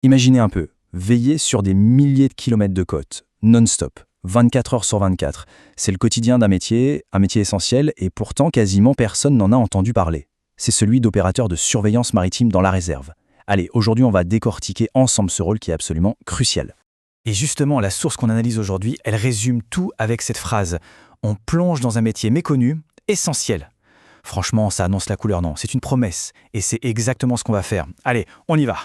Imaginez un peu, veiller sur des milliers de kilomètres de côte, non-stop, 24 heures sur 24. C'est le quotidien d'un métier, un métier essentiel, et pourtant quasiment personne n'en a entendu parler. C'est celui d'opérateur de surveillance maritime dans la réserve. Allez, aujourd'hui on va décortiquer ensemble ce rôle qui est absolument crucial. Et justement, la source qu'on analyse aujourd'hui, elle résume tout avec cette phrase. On plonge dans un métier méconnu, essentiel. Franchement, ça annonce la couleur, non, c'est une promesse, et c'est exactement ce qu'on va faire. Allez, on y va.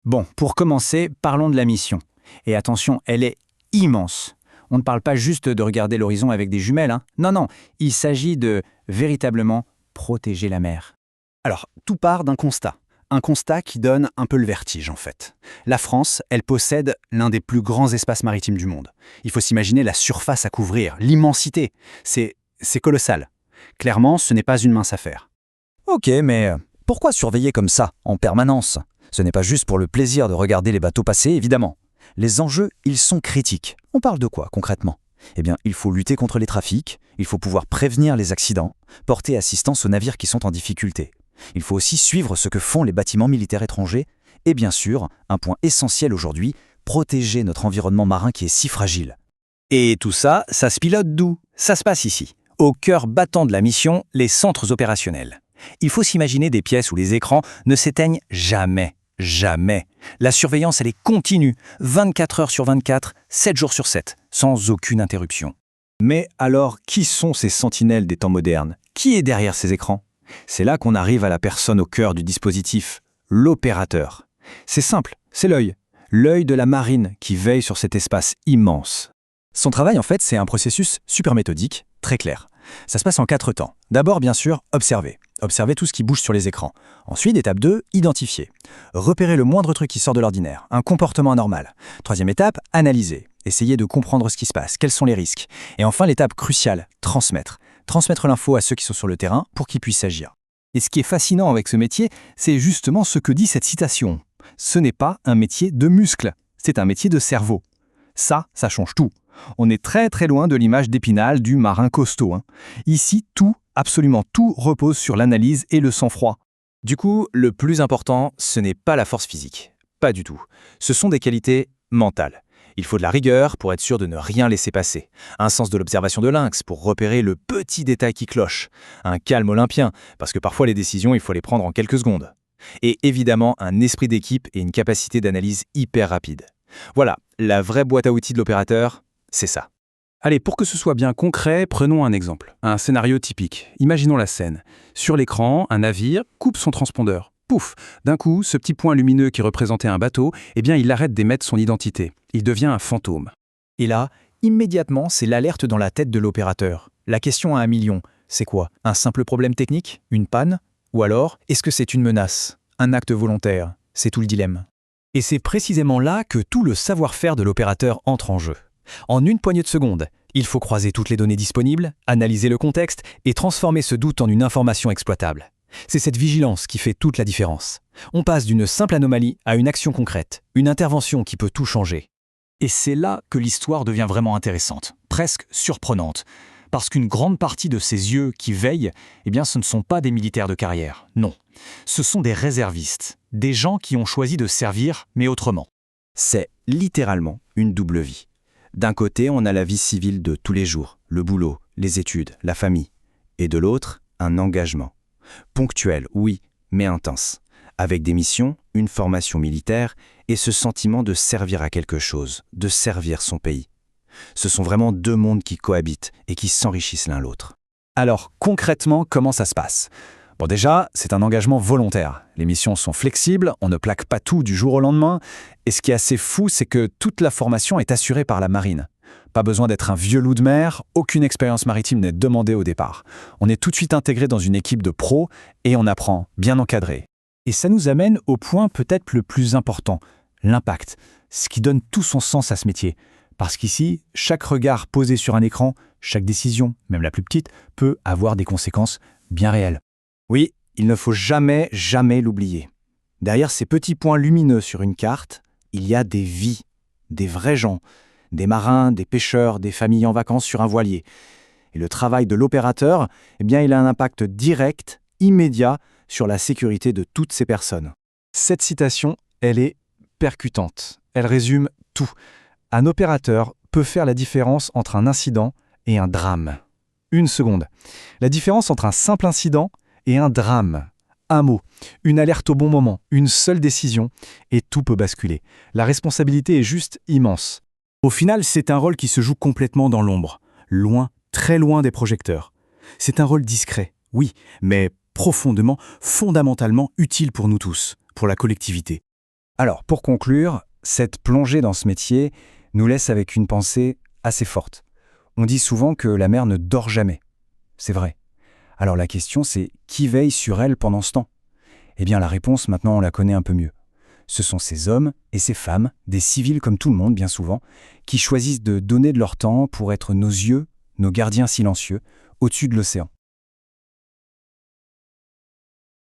Bon, pour commencer, parlons de la mission. Et attention, elle est immense. On ne parle pas juste de regarder l'horizon avec des jumelles, hein. Non, il s'agit de véritablement protéger la mer. Alors, tout part d'un constat. Un constat qui donne un peu le vertige, en fait. La France, elle possède l'un des plus grands espaces maritimes du monde. Il faut s'imaginer la surface à couvrir, l'immensité. C'est colossal. Clairement, ce n'est pas une mince affaire. Ok, mais pourquoi surveiller comme ça, en permanence ? Ce n'est pas juste pour le plaisir de regarder les bateaux passer, évidemment. Les enjeux, ils sont critiques. On parle de quoi, concrètement ? Eh bien, il faut lutter contre les trafics, il faut pouvoir prévenir les accidents, porter assistance aux navires qui sont en difficulté. Il faut aussi suivre ce que font les bâtiments militaires étrangers et bien sûr, un point essentiel aujourd'hui, protéger notre environnement marin qui est si fragile. Et tout ça, ça se pilote d'où ? Ça se passe ici, au cœur battant de la mission, les centres opérationnels. Il faut s'imaginer des pièces où les écrans ne s'éteignent jamais. Jamais. La surveillance, elle est continue, 24 heures sur 24, 7 jours sur 7, sans aucune interruption. Mais alors, qui sont ces sentinelles des temps modernes ? Qui est derrière ces écrans ? C'est là qu'on arrive à la personne au cœur du dispositif, l'opérateur. C'est simple, c'est l'œil de la marine qui veille sur cet espace immense. Son travail, en fait, c'est un processus super méthodique, très clair. Ça se passe en 4 temps. D'abord, bien sûr, observer. Observer tout ce qui bouge sur les écrans. Ensuite, étape 2, identifier. Repérer le moindre truc qui sort de l'ordinaire, un comportement anormal. Troisième étape, analyser. Essayer de comprendre ce qui se passe, quels sont les risques. Et enfin, l'étape cruciale, transmettre. Transmettre l'info à ceux qui sont sur le terrain pour qu'ils puissent agir. Et ce qui est fascinant avec ce métier, c'est justement ce que dit cette citation. Ce n'est pas un métier de muscles, c'est un métier de cerveau. Ça change tout. On est très très loin de l'image d'Épinal du marin costaud. Ici, absolument tout repose sur l'analyse et le sang-froid. Du coup, le plus important, ce n'est pas la force physique. Pas du tout. Ce sont des qualités mentales. Il faut de la rigueur pour être sûr de ne rien laisser passer. Un sens de l'observation de lynx pour repérer le petit détail qui cloche. Un calme olympien, parce que parfois les décisions, il faut les prendre en quelques secondes. Et évidemment, un esprit d'équipe et une capacité d'analyse hyper rapide. Voilà, la vraie boîte à outils de l'opérateur, c'est ça. Allez, pour que ce soit bien concret, prenons un exemple. Un scénario typique. Imaginons la scène. Sur l'écran, un navire coupe son transpondeur. Pouf ! D'un coup, ce petit point lumineux qui représentait un bateau, il arrête d'émettre son identité. Il devient un fantôme. Et là, immédiatement, c'est l'alerte dans la tête de l'opérateur. La question à 1 million, c'est quoi ? Un simple problème technique ? Une panne ? Ou alors, est-ce que c'est une menace ? Un acte volontaire ? C'est tout le dilemme. Et c'est précisément là que tout le savoir-faire de l'opérateur entre en jeu. En une poignée de secondes, il faut croiser toutes les données disponibles, analyser le contexte et transformer ce doute en une information exploitable. C'est cette vigilance qui fait toute la différence. On passe d'une simple anomalie à une action concrète, une intervention qui peut tout changer. Et c'est là que l'histoire devient vraiment intéressante, presque surprenante. Parce qu'une grande partie de ces yeux qui veillent, ce ne sont pas des militaires de carrière, non. Ce sont des réservistes, des gens qui ont choisi de servir, mais autrement. C'est littéralement une double vie. D'un côté, on a la vie civile de tous les jours, le boulot, les études, la famille. Et de l'autre, un engagement. Ponctuel, oui, mais intense. Avec des missions, une formation militaire et ce sentiment de servir à quelque chose, de servir son pays. Ce sont vraiment 2 mondes qui cohabitent et qui s'enrichissent l'un l'autre. Alors, concrètement, comment ça se passe ? Bon, déjà, c'est un engagement volontaire. Les missions sont flexibles, on ne plaque pas tout du jour au lendemain. Et ce qui est assez fou, c'est que toute la formation est assurée par la marine. Pas besoin d'être un vieux loup de mer, aucune expérience maritime n'est demandée au départ. On est tout de suite intégré dans une équipe de pros et on apprend, bien encadré. Et ça nous amène au point peut-être le plus important, l'impact, ce qui donne tout son sens à ce métier. Parce qu'ici, chaque regard posé sur un écran, chaque décision, même la plus petite, peut avoir des conséquences bien réelles. Oui, il ne faut jamais l'oublier. Derrière ces petits points lumineux sur une carte, il y a des vies, des vrais gens, des marins, des pêcheurs, des familles en vacances sur un voilier. Et le travail de l'opérateur, il a un impact direct, immédiat, sur la sécurité de toutes ces personnes. Cette citation, elle est percutante. Elle résume tout. Un opérateur peut faire la différence entre un incident et un drame. Une seconde. La différence entre un simple incident et un drame. Un mot, une alerte au bon moment, une seule décision, et tout peut basculer. La responsabilité est juste immense. Au final, c'est un rôle qui se joue complètement dans l'ombre, loin, très loin des projecteurs. C'est un rôle discret, oui, mais profondément, fondamentalement utile pour nous tous, pour la collectivité. Alors, pour conclure, cette plongée dans ce métier nous laisse avec une pensée assez forte. On dit souvent que la mer ne dort jamais. C'est vrai. Alors la question c'est, qui veille sur elle pendant ce temps? Eh bien la réponse maintenant on la connaît un peu mieux. Ce sont ces hommes et ces femmes, des civils comme tout le monde bien souvent, qui choisissent de donner de leur temps pour être nos yeux, nos gardiens silencieux, au-dessus de l'océan.